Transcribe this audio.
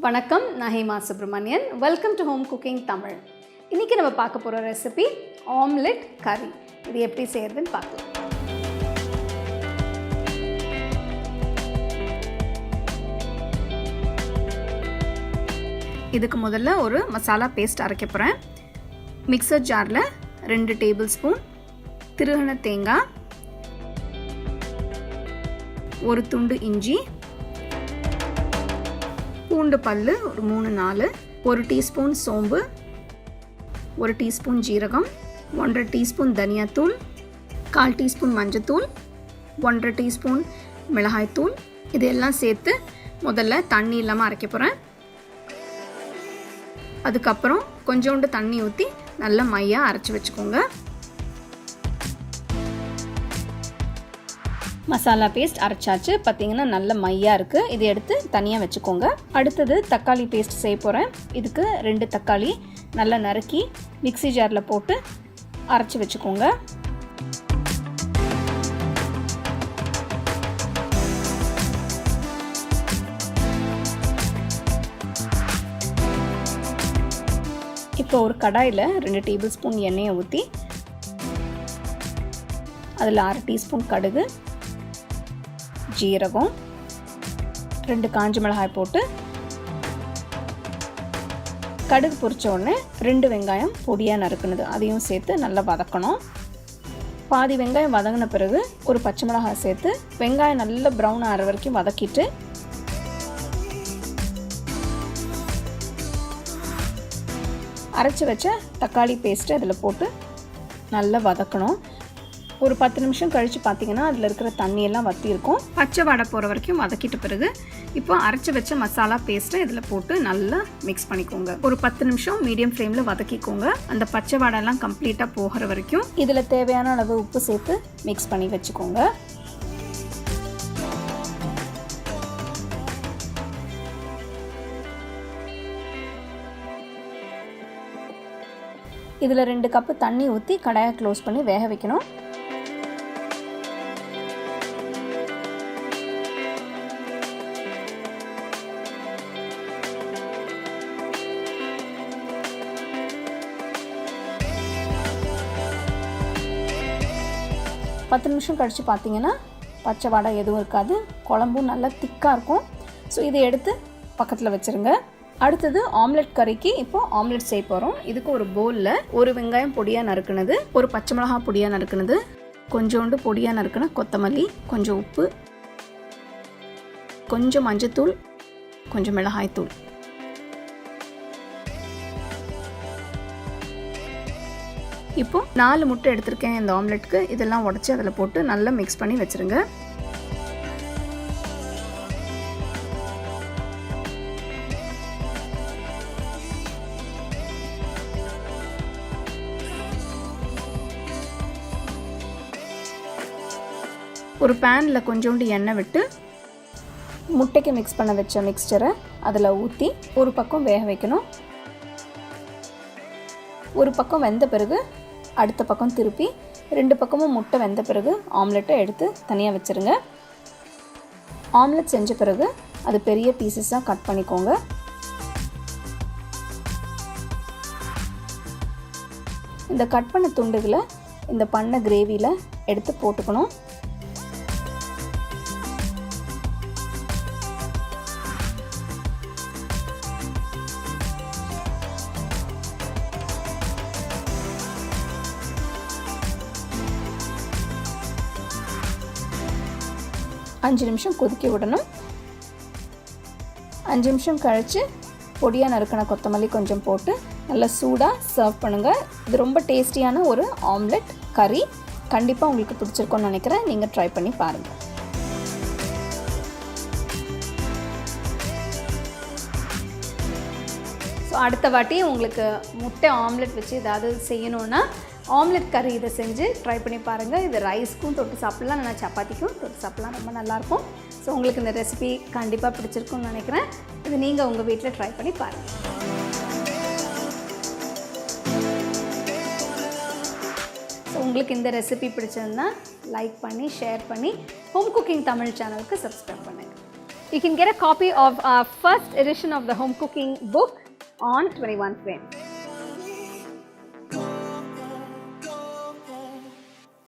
வணக்கம், நான் Hema Subramanian. Welcome to home cooking Tamil. இன்றைக்கி நம்ம பார்க்க போகிற ரெசிபி ஆம்லெட் கறி. இது எப்படி செய்யறதுன்னு பார்க்கலாம். இதுக்கு முதல்ல ஒரு மசாலா பேஸ்ட் அரைக்க போகிறேன். மிக்சர் ஜாரில் 2 டேபிள் ஸ்பூன் திருகின தேங்காய், ஒரு துண்டு இஞ்சி, பூண்டு பல்லு ஒரு 3-4, 1 டீஸ்பூன் சோம்பு, 1 டீஸ்பூன் ஜீரகம், 1.5 டீஸ்பூன் தனியாத்தூள், 1/4 டீஸ்பூன் மஞ்சத்தூள், 1.5 டீஸ்பூன் மிளகாய்த்தூள். இதெல்லாம் சேர்த்து முதல்ல தண்ணி இல்லாமல் அரைக்க போகிறேன். அதுக்கப்புறம் கொஞ்சோண்டு தண்ணி ஊற்றி நல்லா மையாக அரைச்சி வச்சுக்கோங்க. மசாலா பேஸ்ட் அரைச்சாச்சு. பார்த்திங்கன்னா நல்ல மையாக இருக்குது. இதை எடுத்து தனியாக வச்சுக்கோங்க. அடுத்தது தக்காளி பேஸ்ட் செய்ய போகிறேன். இதுக்கு 2 தக்காளி நல்லா நறுக்கி மிக்ஸி ஜாரில் போட்டு அரைச்சி வச்சுக்கோங்க. இப்போ ஒரு கடாயில் 2 டேபிள் ஸ்பூன் எண்ணெயை ஊற்றி அதில் 1/2 டீஸ்பூன் கடுகு, ஜீரகம், 2 காஞ்ச மிளகாய் போட்டு கடுகு பொரிச்ச உடனே 2 வெங்காயம் பொடியாக நறுக்குனது அதையும் சேர்த்து நல்லா வதக்கணும். பாதி வெங்காயம் வதங்கின பிறகு ஒரு பச்சை மிளகாய் சேர்த்து வெங்காயம் நல்லா ப்ரௌன் ஆகிற வரைக்கும் வதக்கிட்டு அரைச்சி வச்ச தக்காளி பேஸ்ட்டு அதில் போட்டு நல்லா வதக்கணும். ஒரு 10 நிமிஷம் கழித்து பார்த்திங்கன்னா அதில் இருக்கிற தண்ணியெல்லாம் வற்றி இருக்கும். பச்சை வாடை போகிற வரைக்கும் வதக்கிட்ட பிறகு இப்போ அரைச்சி வச்ச மசாலா பேஸ்ட்டை இதில் போட்டு நல்லா மிக்ஸ் பண்ணிக்கோங்க. ஒரு 10 நிமிஷம் மீடியம் ஃப்ளேமில் வதக்கிக்கோங்க. அந்த பச்சை வாடைலாம் கம்ப்ளீட்டாக போகிற வரைக்கும் இதில் தேவையான அளவு உப்பு சேர்த்து மிக்ஸ் பண்ணி வச்சுக்கோங்க. இதில் 2 கப்பு தண்ணி ஊற்றி கடாயை க்ளோஸ் பண்ணி வேக வைக்கணும். பத்து நிமிஷம் கழித்து பார்த்தீங்கன்னா பச்சை வாடை எதுவும் இருக்காது. குழம்பும் நல்லா திக்காக இருக்கும். ஸோ இதை எடுத்து பக்கத்தில் வச்சுருங்க. அடுத்தது ஆம்லெட் கறிக்கு இப்போ ஆம்லெட் செய்ய போகிறோம். இதுக்கு ஒரு பவுலில் ஒரு வெங்காயம் பொடியாக நறுக்குனது, ஒரு பச்சை மிளகாய் பொடியாக நறுக்குனது, கொஞ்சோண்டு பொடியாக நறுக்குன கொத்தமல்லி, கொஞ்சம் உப்பு, கொஞ்சம் மஞ்சத்தூள், கொஞ்சம் மிளகாய்த்தூள், இப்போ 4 முட்டை எடுத்திருக்கேன் இந்த ஆம்லெட்டுக்கு. இதெல்லாம் உடச்சி அதில் போட்டு நல்லா மிக்ஸ் பண்ணி வச்சுருங்க. ஒரு பேனில் கொஞ்சோண்டு எண்ணெய் விட்டு முட்டைக்கு மிக்ஸ் பண்ண வச்ச மிக்ஸ்சரை அதில் ஊற்றி ஒரு பக்கம் வேக வைக்கணும். ஒரு பக்கம் வெந்த பிறகு அடுத்த பக்கம் திருப்பி 2 பக்கமும் முட்டை வெந்த பிறகு ஆம்லெட்டை எடுத்து தனியாக வச்சுருங்க. ஆம்லெட் செஞ்ச பிறகு அது பெரிய பீசஸாக கட் பண்ணிக்கோங்க. இந்த கட் பண்ண துண்டுகளை இந்த பண்ண கிரேவியில் எடுத்து போட்டுக்கணும். அஞ்சு நிமிஷம் கொதிக்க விடணும். 5 நிமிஷம் கழித்து பொடியாக நறுக்கின கொத்தமல்லி கொஞ்சம் போட்டு நல்லா சூடாக சர்வ் பண்ணுங்கள். இது ரொம்ப டேஸ்டியான ஒரு ஆம்லெட் கறி. கண்டிப்பாக உங்களுக்கு பிடிச்சிருக்கோன்னு நினைக்கிறேன். நீங்கள் ட்ரை பண்ணி பாருங்கள். ஸோ அடுத்த வாட்டி உங்களுக்கு முட்டை ஆம்லெட் வச்சு ஏதாவது செய்யணுன்னா ஆம்லெட் கறி இதை செஞ்சு ட்ரை பண்ணி பாருங்கள். இது ரைஸ்க்கும் தொட்டு சாப்பிட்லாம், நான் சப்பாத்திக்கும் தொட்டு சாப்பிட்லாம், ரொம்ப நல்லாயிருக்கும். ஸோ உங்களுக்கு இந்த ரெசிபி கண்டிப்பாக பிடிச்சிருக்குன்னு நினைக்கிறேன். இது நீங்கள் உங்கள் வீட்டில் ட்ரை பண்ணி பாருங்கள். ஸோ உங்களுக்கு இந்த ரெசிபி பிடிச்சிருந்தா லைக் பண்ணி ஷேர் பண்ணி ஹோம் குக்கிங் தமிழ் சேனலுக்கு சப்ஸ்கிரைப் பண்ணுங்கள். You can get a copy of our first edition of the home cooking book on 21 frames.